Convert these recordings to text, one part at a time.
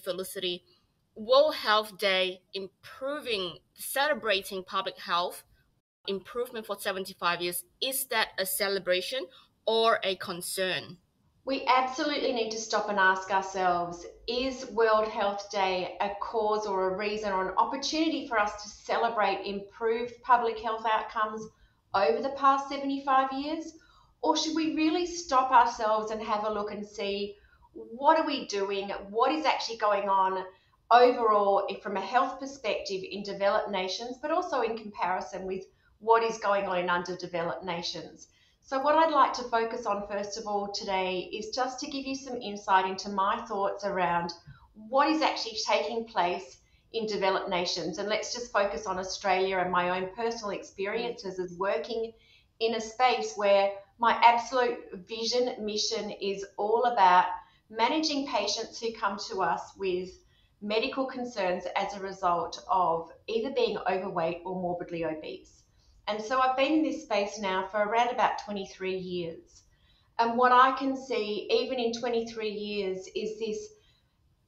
Felicity. World Health Day, celebrating public health improvement for 75 years, is that a celebration or a concern? We absolutely need to stop and ask ourselves, is World Health Day a cause or a reason or an opportunity for us to celebrate improved public health outcomes over the past 75 years? Or should we really stop ourselves and have a look and see, what are we doing? What is actually going on overall from a health perspective in developed nations, but also in comparison with what is going on in underdeveloped nations? So what I'd like to focus on first of all today is just to give you some insight into my thoughts around what is actually taking place in developed nations. And let's just focus on Australia and my own personal experiences as working in a space where my absolute vision, mission is all about managing patients who come to us with medical concerns as a result of either being overweight or morbidly obese. And so I've been in this space now for around about 23 years. And what I can see, even in 23 years, is this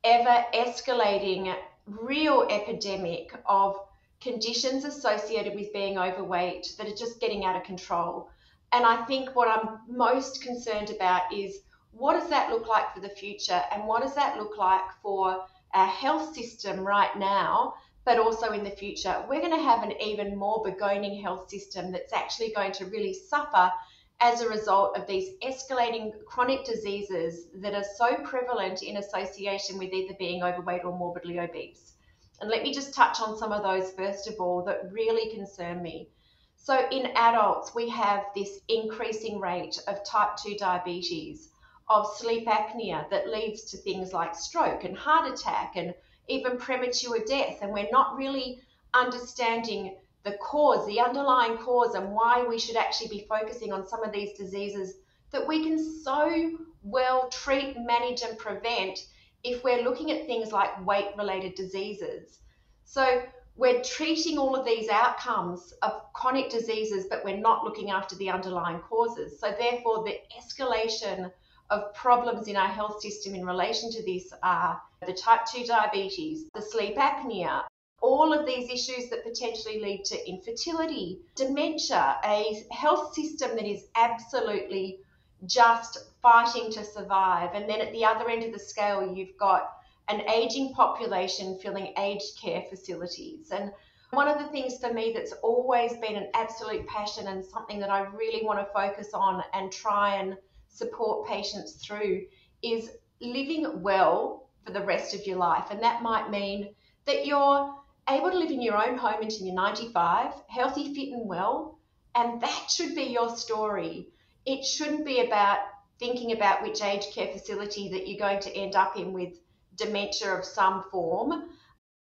ever escalating real epidemic of conditions associated with being overweight that are just getting out of control. And I think what I'm most concerned about is, what does that look like for the future? And what does that look like for our health system right now, but also in the future? We're going to have an even more begoning health system that's actually going to really suffer as a result of these escalating chronic diseases that are so prevalent in association with either being overweight or morbidly obese. And let me just touch on some of those first of all that really concern me. So in adults, we have this increasing rate of type 2 diabetes, of sleep apnea that leads to things like stroke and heart attack and even premature death. And we're not really understanding the cause, the underlying cause, and why we should actually be focusing on some of these diseases that we can so well treat, manage, and prevent if we're looking at things like weight-related diseases. So we're treating all of these outcomes of chronic diseases, but we're not looking after the underlying causes. So therefore, the escalation of problems in our health system in relation to this are the type 2 diabetes, the sleep apnea, all of these issues that potentially lead to infertility, dementia, a health system that is absolutely just fighting to survive. And then at the other end of the scale, you've got an aging population filling aged care facilities. And one of the things for me that's always been an absolute passion and something that I really want to focus on and try and support patients through is living well for the rest of your life. And that might mean that you're able to live in your own home until you're 95, healthy, fit and well, and that should be your story. It shouldn't be about thinking about which aged care facility that you're going to end up in with dementia of some form.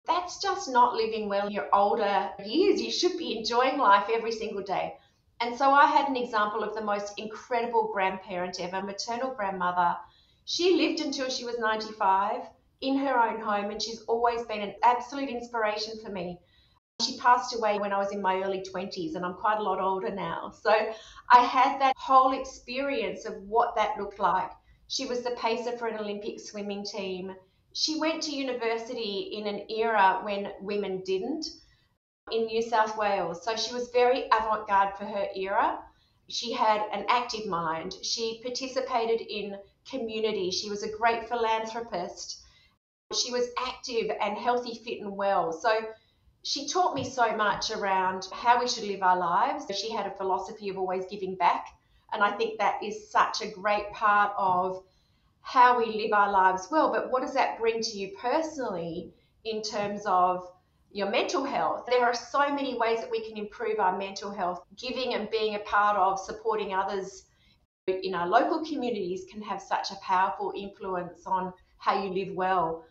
That's just not living well in your older years. You should be enjoying life every single day. And so I had an example of the most incredible grandparent ever, maternal grandmother. She lived until she was 95 in her own home, and she's always been an absolute inspiration for me. She passed away when I was in my early 20s, and I'm quite a lot older now. So I had that whole experience of what that looked like. She was the pacer for an Olympic swimming team. She went to university in an era when women didn't, in New South Wales. So she was very avant-garde for her era. She had an active mind. She participated in community. She was a great philanthropist. She was active and healthy, fit and well. So she taught me so much around how we should live our lives. She had a philosophy of always giving back. And I think that is such a great part of how we live our lives well. But what does that bring to you personally in terms of your mental health? There are so many ways that we can improve our mental health. Giving and being a part of supporting others in our local communities can have such a powerful influence on how you live well.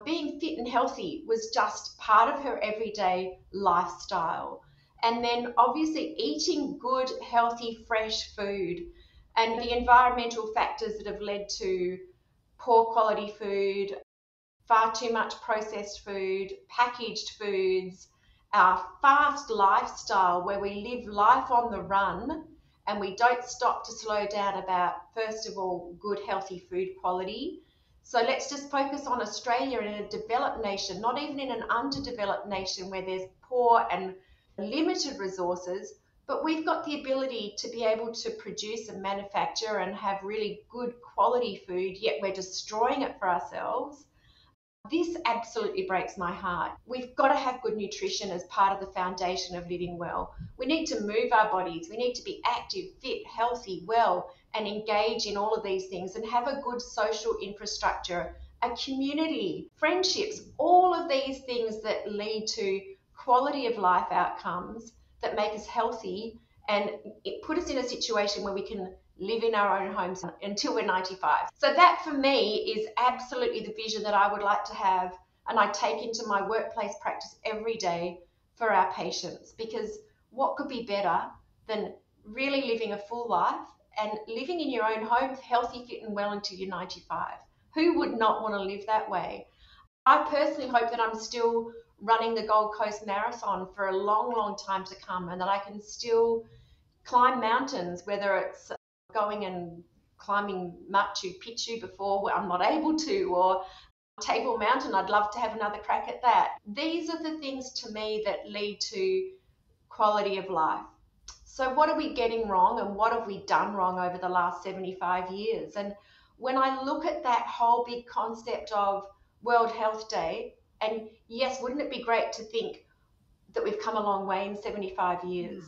Being fit and healthy was just part of her everyday lifestyle. And then obviously eating good, healthy, fresh food, and the environmental factors that have led to poor quality food, far too much processed food, packaged foods, our fast lifestyle where we live life on the run and we don't stop to slow down about, first of all, good healthy food quality, So let's just focus on Australia in a developed nation, not even in an underdeveloped nation where there's poor and limited resources, but we've got the ability to be able to produce and manufacture and have really good quality food, yet we're destroying it for ourselves. This absolutely breaks my heart. We've got to have good nutrition as part of the foundation of living well. We need to move our bodies. We need to be active, fit, healthy, well, and engage in all of these things and have a good social infrastructure, a community, friendships, all of these things that lead to quality of life outcomes that make us healthy and put us in a situation where we can live in our own homes until we're 95. So that for me is absolutely the vision that I would like to have, and I take into my workplace practice every day for our patients, because what could be better than really living a full life and living in your own home, healthy, fit and well until you're 95? Who would not want to live that way? I personally hope that I'm still running the Gold Coast Marathon for a long, long time to come, and that I can still climb mountains, whether it's going and climbing Machu Picchu before I'm not able to, or Table Mountain. I'd love to have another crack at that. These are the things to me that lead to quality of life. So what are we getting wrong, and what have we done wrong over the last 75 years? And when I look at that whole big concept of World Health Day, and yes, wouldn't it be great to think that we've come a long way in 75 years?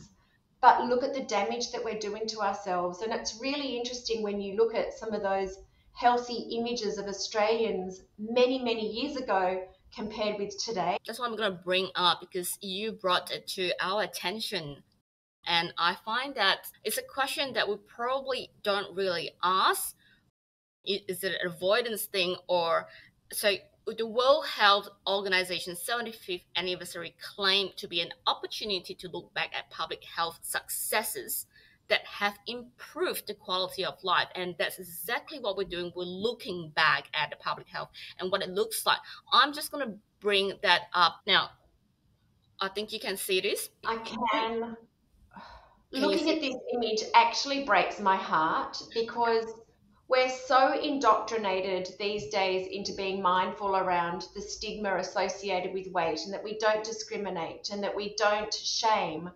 But look at the damage that we're doing to ourselves. And it's really interesting when you look at some of those healthy images of Australians many, many years ago compared with today. That's what I'm going to bring up, because you brought it to our attention. And I find that it's a question that we probably don't really ask. Is it an avoidance thing? Or so the World Health Organization's 75th anniversary claimed to be an opportunity to look back at public health successes that have improved the quality of life. And that's exactly what we're doing. We're looking back at the public health and what it looks like. I'm just going to bring that up now. I think you can see this. I can. Can you Looking see? at this image actually breaks my heart, because we're so indoctrinated these days into being mindful around the stigma associated with weight, and that we don't discriminate and that we don't shame.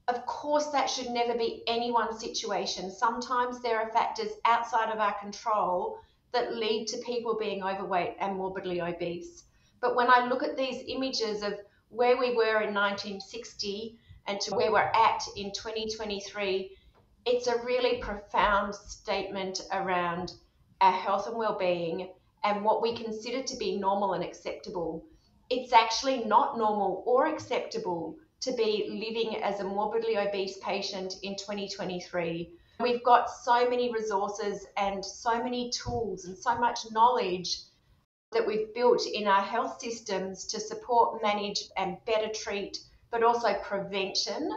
Of course, that should never be anyone's situation. Sometimes there are factors outside of our control that lead to people being overweight and morbidly obese. But when I look at these images of where we were in 1960 and to where we're at in 2023, it's a really profound statement around our health and well-being and what we consider to be normal and acceptable. It's actually not normal or acceptable to be living as a morbidly obese patient in 2023. We've got so many resources and so many tools and so much knowledge that we've built in our health systems to support, manage, and better treat, but also prevention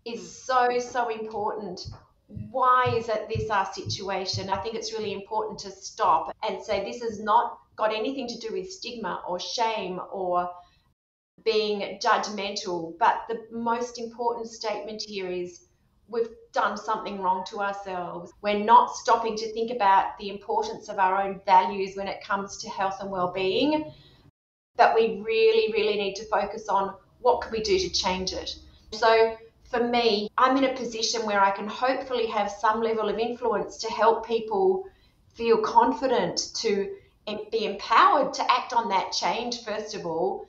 is so, so important. Why is it this our situation? I think it's really important to stop and say this has not got anything to do with stigma or shame or being judgmental, but the most important statement here is we've done something wrong to ourselves. We're not stopping to think about the importance of our own values when it comes to health and well-being, but we really, really need to focus on what can we do to change it. So for me, I'm in a position where I can hopefully have some level of influence to help people feel confident, to be empowered to act on that change. First of all,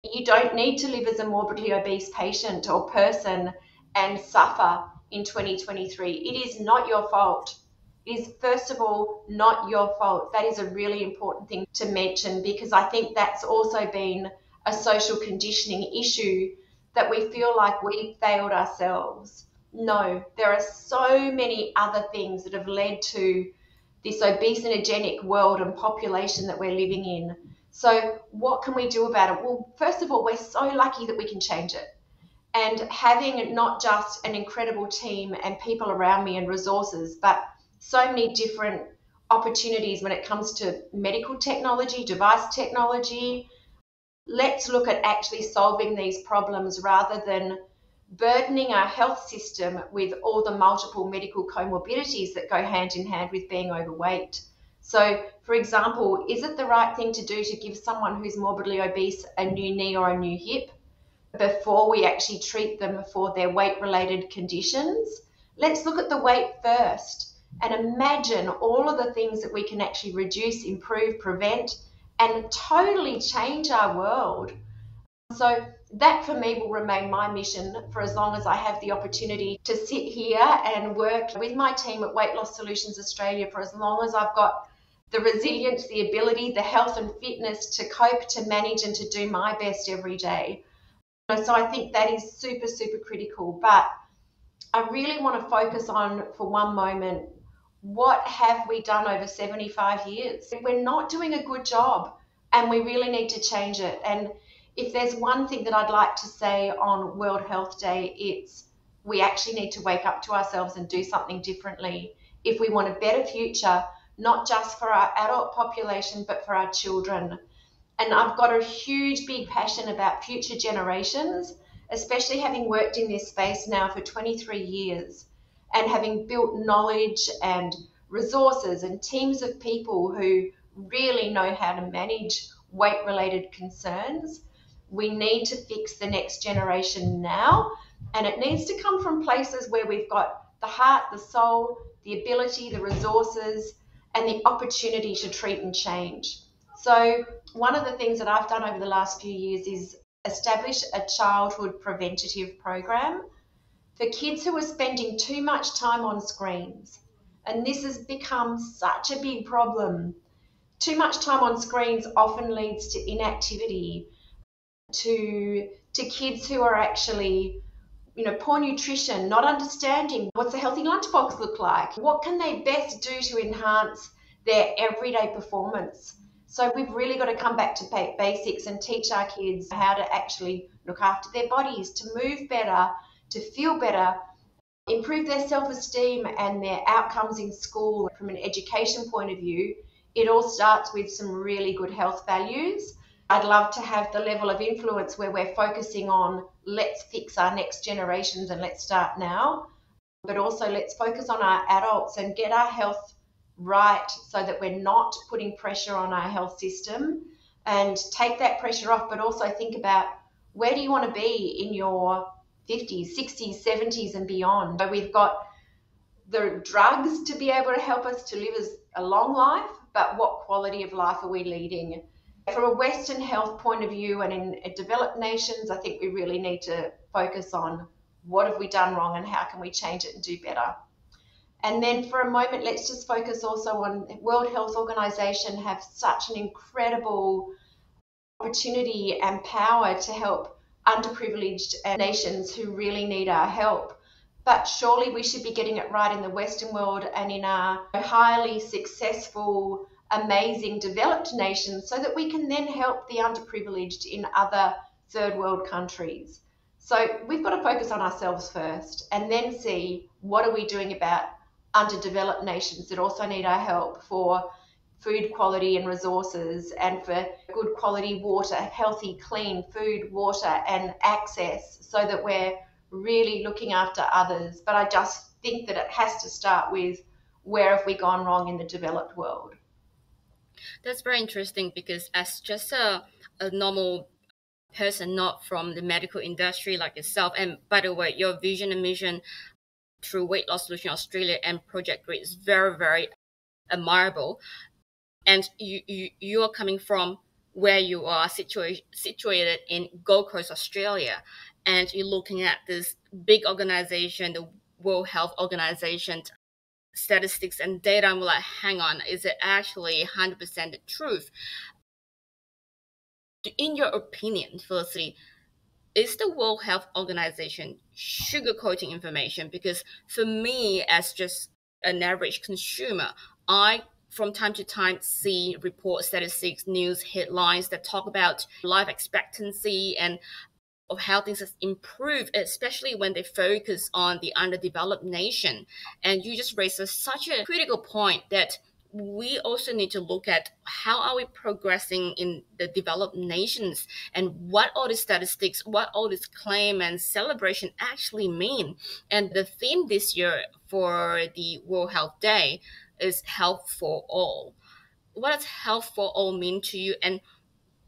you don't need to live as a morbidly obese patient or person and suffer in 2023. It is not your fault. It is, first of all, not your fault. That is a really important thing to mention, because I think that's also been a social conditioning issue, that we feel like we failed ourselves. No, there are so many other things that have led to this obesogenic world and population that we're living in. So what can we do about it? Well, first of all, we're so lucky that we can change it. And having not just an incredible team and people around me and resources, but so many different opportunities when it comes to medical technology, device technology. Let's look at actually solving these problems rather than burdening our health system with all the multiple medical comorbidities that go hand in hand with being overweight. So, for example, is it the right thing to do to give someone who's morbidly obese a new knee or a new hip before we actually treat them for their weight-related conditions? Let's look at the weight first and imagine all of the things that we can actually reduce, improve, prevent, and totally change our world. So that for me will remain my mission for as long as I have the opportunity to sit here and work with my team at WeightLoss Solutions Australia, for as long as I've got the resilience, the ability, the health and fitness to cope, to manage, and to do my best every day. So I think that is super, super critical. But I really want to focus on, for one moment, what have we done over 75 years? We're not doing a good job and we really need to change it. And if there's one thing that I'd like to say on World Health Day, it's we actually need to wake up to ourselves and do something differently if we want a better future, not just for our adult population, but for our children. And I've got a huge, big passion about future generations, especially having worked in this space now for 23 years and having built knowledge and resources and teams of people who really know how to manage weight-related concerns. We need to fix the next generation now, and it needs to come from places where we've got the heart, the soul, the ability, the resources, and the opportunity to treat and change. So one of the things that I've done over the last few years is establish a childhood preventative program for kids who are spending too much time on screens. And this has become such a big problem. Too much time on screens often leads to inactivity, to kids who are actually, poor nutrition, not understanding what's a healthy lunchbox look like, what can they best do to enhance their everyday performance. So we've really got to come back to basics and teach our kids how to actually look after their bodies, to move better, to feel better, improve their self-esteem and their outcomes in school. From an education point of view, it all starts with some really good health values. I'd love to have the level of influence where we're focusing on let's fix our next generations and let's start now, but also let's focus on our adults and get our health right so that we're not putting pressure on our health system, and take that pressure off, but also think about where do you want to be in your 50s, 60s, 70s and beyond. So we've got the drugs to be able to help us to live a long life, but what quality of life are we leading? From a Western health point of view and in developed nations, I think we really need to focus on what have we done wrong and how can we change it and do better. And then for a moment, let's just focus also on World Health Organization have such an incredible opportunity and power to help underprivileged nations who really need our help. But surely we should be getting it right in the Western world and in our highly successful, amazing developed nations so that we can then help the underprivileged in other third world countries. So we've got to focus on ourselves first and then see what are we doing about underdeveloped nations that also need our help for food quality and resources, and for good quality water, healthy, clean food, water and access, so that we're really looking after others. But I just think that it has to start with where have we gone wrong in the developed world. That's very interesting, because as just a normal person, not from the medical industry like yourself, and by the way, your vision and mission through Weight Loss Solutions Australia and Project Grid is very, very admirable. And you are coming from where you are situated in Gold Coast, Australia, and you're looking at this big organization, the World Health Organization, statistics and data, and we're like, hang on, is it actually 100% the truth? In your opinion, Felicity, is the World Health Organization sugarcoating information? Because for me, as just an average consumer, I from time to time see reports, statistics, news headlines that talk about life expectancy and of how things have improved, especially when they focus on the underdeveloped nation. And you just raised such a critical point that we also need to look at how are we progressing in the developed nations, and what all these statistics, what all this claim and celebration actually mean. And the theme this year for the World Health Day is health for all. what does health for all mean to you, and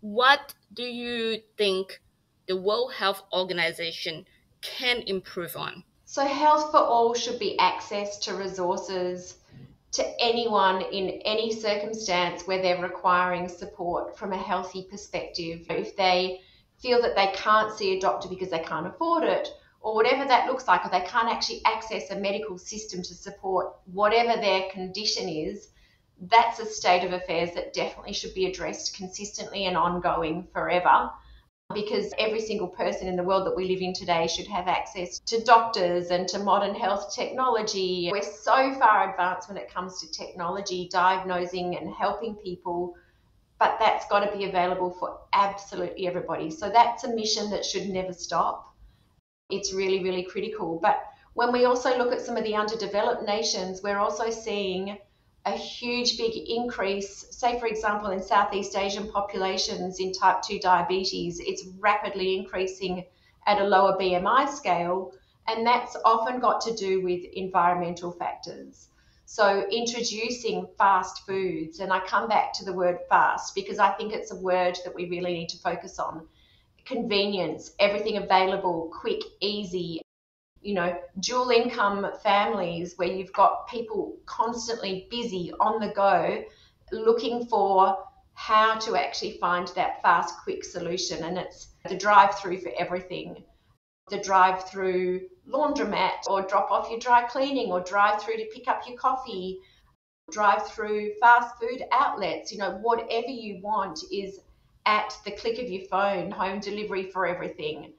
what do you think the World Health Organization can improve on? So, health for all should be access to resources to anyone in any circumstance where they're requiring support from a healthy perspective. If they feel that they can't see a doctor because they can't afford it, or whatever that looks like, or they can't actually access a medical system to support whatever their condition is, that's a state of affairs that definitely should be addressed consistently and ongoing forever, because every single person in the world that we live in today should have access to doctors and to modern health technology. We're so far advanced when it comes to technology, diagnosing and helping people, but that's got to be available for absolutely everybody. So that's a mission that should never stop. It's really, really critical. But when we also look at some of the underdeveloped nations, we're also seeing a huge big increase, say for example in Southeast Asian populations in type 2 diabetes. It's rapidly increasing at a lower BMI scale, and that's often got to do with environmental factors. So introducing fast foods, and I come back to the word fast because I think it's a word that we really need to focus on. Convenience, everything available, quick, easy, dual income families where you've got people constantly busy on the go looking for how to actually find that fast, quick solution. And it's the drive-through for everything. The drive-through laundromat, or drop off your dry cleaning, or drive-through to pick up your coffee, drive-through fast food outlets, whatever you want is at the click of your phone, home delivery for everything.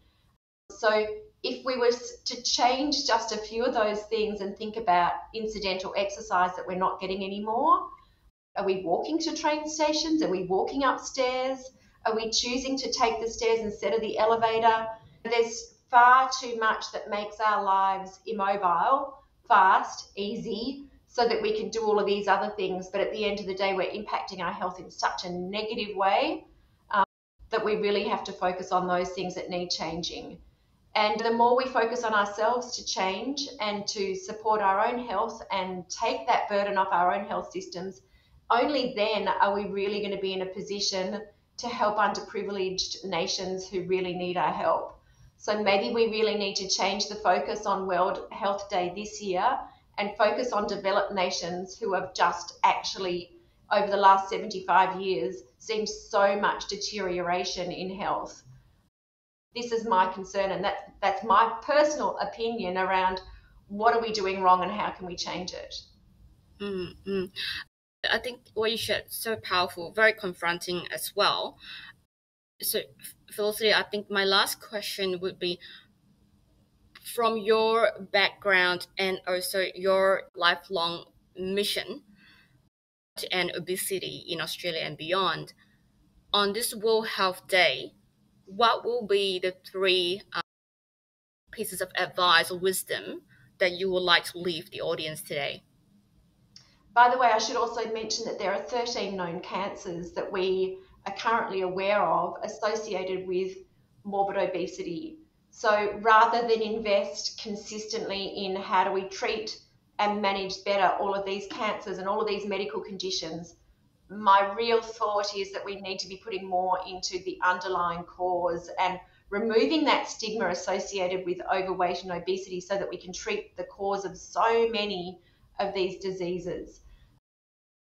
So if we were to change just a few of those things and think about incidental exercise that we're not getting anymore, are we walking to train stations? Are we walking upstairs? Are we choosing to take the stairs instead of the elevator? There's far too much that makes our lives immobile, fast, easy, so that we can do all of these other things. But at the end of the day, we're impacting our health in such a negative way that we really have to focus on those things that need changing. And the more we focus on ourselves to change and to support our own health and take that burden off our own health systems, only then are we really going to be in a position to help underprivileged nations who really need our help. So maybe we really need to change the focus on World Health Day this year and focus on developed nations who have just actually, over the last 75 years, seen so much deterioration in health. This is my concern, and that's my personal opinion around what are we doing wrong and how can we change it. Mm-hmm. I think what you shared is so powerful, very confronting as well. So, Felicity, I think my last question would be, from your background and also your lifelong mission to end obesity in Australia and beyond, on this World Health Day, what will be the three pieces of advice or wisdom that you would like to leave the audience today? By the way, I should also mention that there are 13 known cancers that we are currently aware of associated with morbid obesity. So rather than invest consistently in how do we treat and manage better all of these cancers and all of these medical conditions, my real thought is that we need to be putting more into the underlying cause and removing that stigma associated with overweight and obesity so that we can treat the cause of so many of these diseases.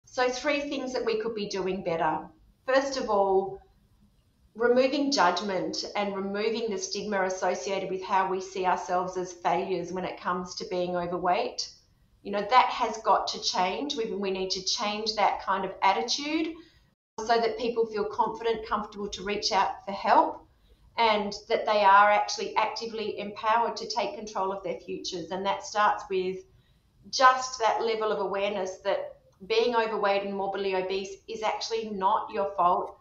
So 3 things that we could be doing better. First of all, removing judgment and removing the stigma associated with how we see ourselves as failures when it comes to being overweight. That has got to change. We need to change that kind of attitude so that people feel confident, comfortable to reach out for help, and that they are actually actively empowered to take control of their futures. And that starts with just that level of awareness that being overweight and morbidly obese is actually not your fault,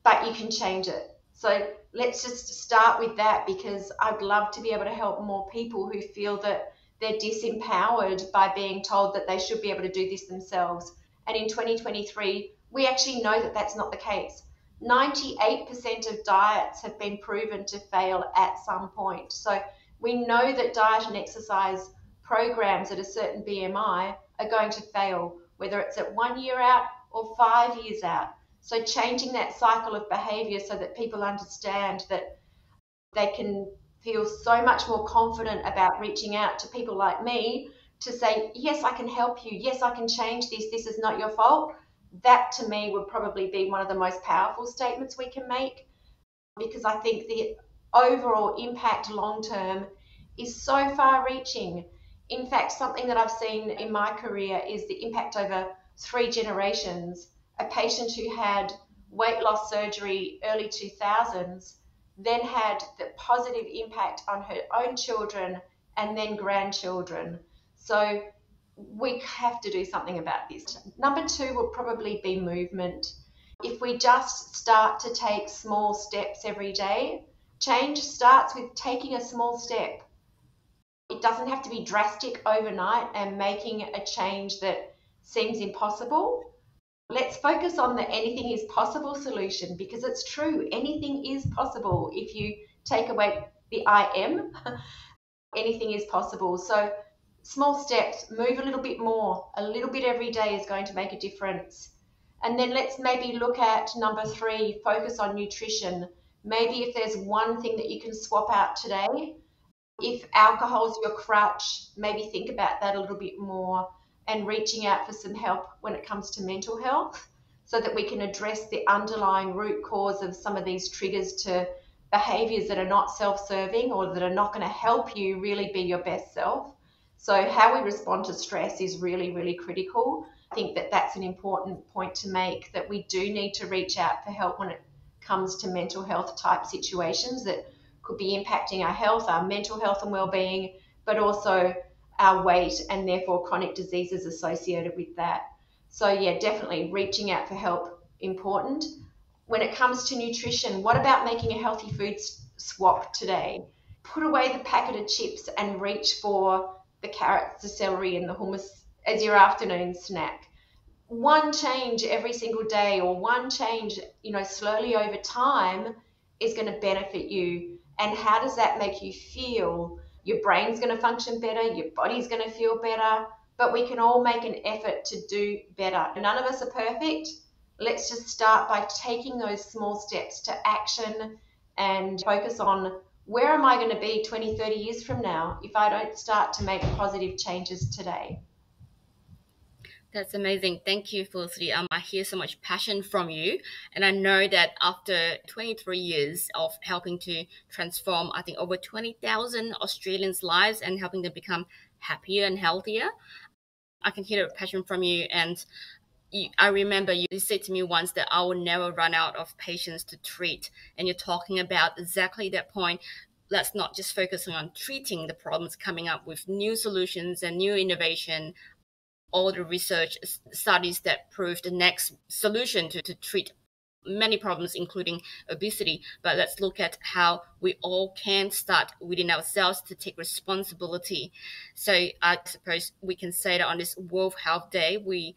but you can change it. So let's just start with that, because I'd love to be able to help more people who feel that they're disempowered by being told that they should be able to do this themselves. And in 2023, we actually know that that's not the case. 98% of diets have been proven to fail at some point. So we know that diet and exercise programs at a certain BMI are going to fail, whether it's at 1 year out, or 5 years out. So changing that cycle of behavior so that people understand that they can feel so much more confident about reaching out to people like me to say, yes, I can help you. Yes, I can change this. This is not your fault. That to me would probably be one of the most powerful statements we can make, because I think the overall impact long term is so far reaching. In fact, something that I've seen in my career is the impact over 3 generations. A patient who had weight loss surgery early 2000s then had the positive impact on her own children and then grandchildren. So we have to do something about this. Number two will probably be movement. If we just start to take small steps every day, change starts with taking a small step. It doesn't have to be drastic overnight and making a change that seems impossible. Let's focus on the anything is possible solution, because it's true. Anything is possible. If you take away the I am, anything is possible. So small steps, move a little bit more. A little bit every day is going to make a difference. And then let's maybe look at number three, focus on nutrition. Maybe if there's one thing that you can swap out today, if alcohol is your crutch, maybe think about that a little bit more and reaching out for some help when it comes to mental health, so that we can address the underlying root cause of some of these triggers to behaviors that are not self-serving or that are not going to help you really be your best self. So how we respond to stress is really, really critical. I think that that's an important point to make, that we do need to reach out for help when it comes to mental health type situations that could be impacting our health, our mental health and well-being, but also our weight and therefore chronic diseases associated with that. So yeah, definitely reaching out for help, important. When it comes to nutrition, what about making a healthy food swap today? Put away the packet of chips and reach for the carrots, the celery and the hummus as your afternoon snack. One change every single day, or one change, slowly over time, is going to benefit you. And how does that make you feel? Your brain's going to function better, your body's going to feel better, but we can all make an effort to do better. None of us are perfect. Let's just start by taking those small steps to action and focus on, where am I going to be 20, 30 years from now if I don't start to make positive changes today? That's amazing. Thank you, Felicity. I hear so much passion from you. And I know that after 23 years of helping to transform, I think, over 20,000 Australians' lives and helping them become happier and healthier, I can hear the passion from you. And I remember you said to me once that I will never run out of patients to treat. And you're talking about exactly that point. Let's not just focus on treating the problems, coming up with new solutions and new innovation, all the research studies that prove the next solution to treat many problems, including obesity. But let's look at how we all can start within ourselves to take responsibility. So I suppose we can say that on this World Health Day, we,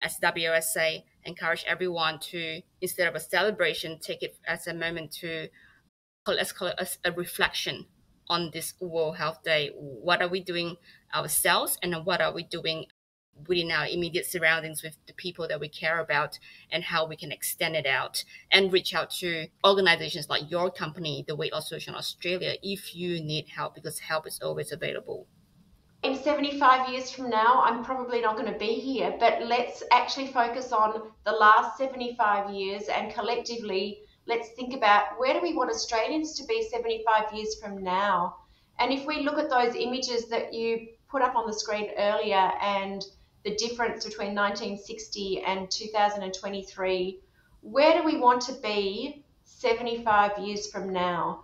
as WSA, encourage everyone to, instead of a celebration, take it as a moment to, let's call it a reflection on this World Health Day. What are we doing ourselves, and what are we doing within our immediate surroundings with the people that we care about, and how we can extend it out and reach out to organizations like your company, the WeightLoss Solutions Australia, if you need help, because help is always available. In 75 years from now, I'm probably not going to be here, but let's actually focus on the last 75 years, and collectively, let's think about, where do we want Australians to be 75 years from now? And if we look at those images that you put up on the screen earlier and the difference between 1960 and 2023, where do we want to be 75 years from now?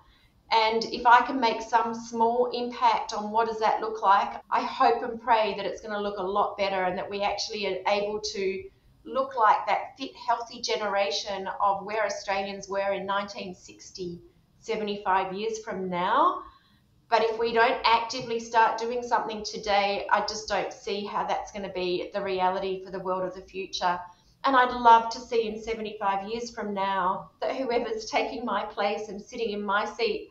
And if I can make some small impact on what does that look like, I hope and pray that it's going to look a lot better, and that we actually are able to look like that fit, healthy generation of where Australians were in 1960, 75 years from now. But if we don't actively start doing something today, I just don't see how that's going to be the reality for the world of the future. And I'd love to see in 75 years from now that whoever's taking my place and sitting in my seat,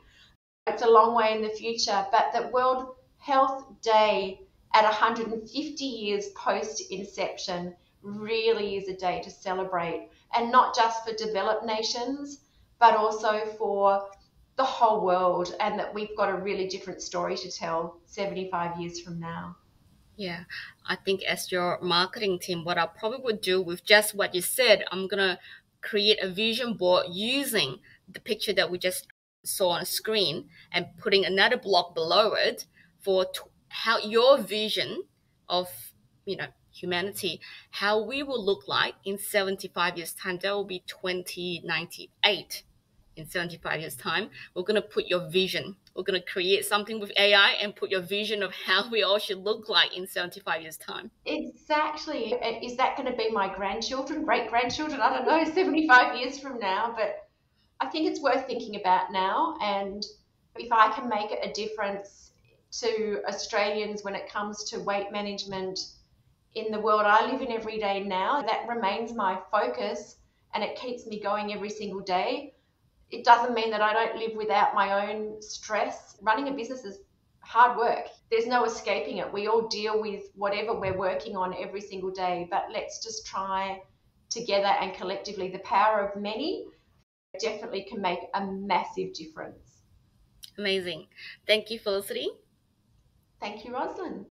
it's a long way in the future, but that World Health Day at 150 years post inception really is a day to celebrate, and not just for developed nations, but also for the whole world, and that we've got a really different story to tell 75 years from now. Yeah, I think as your marketing team, what I probably would do with just what you said, I'm gonna create a vision board using the picture that we just saw on screen and putting another block below it for how your vision of humanity, how we will look like in 75 years time. That will be 2098. In 75 years time, we're going to put your vision, we're going to create something with AI and put your vision of how we all should look like in 75 years time. Exactly. Is that going to be my grandchildren, great grandchildren? I don't know, 75 years from now. But I think it's worth thinking about now. And if I can make a difference to Australians when it comes to weight management in the world I live in every day now, that remains my focus and it keeps me going every single day. It doesn't mean that I don't live without my own stress. Running a business is hard work. There's no escaping it. We all deal with whatever we're working on every single day, but let's just try together and collectively. The power of many definitely can make a massive difference. Amazing. Thank you, Felicity. Thank you, Rosalind.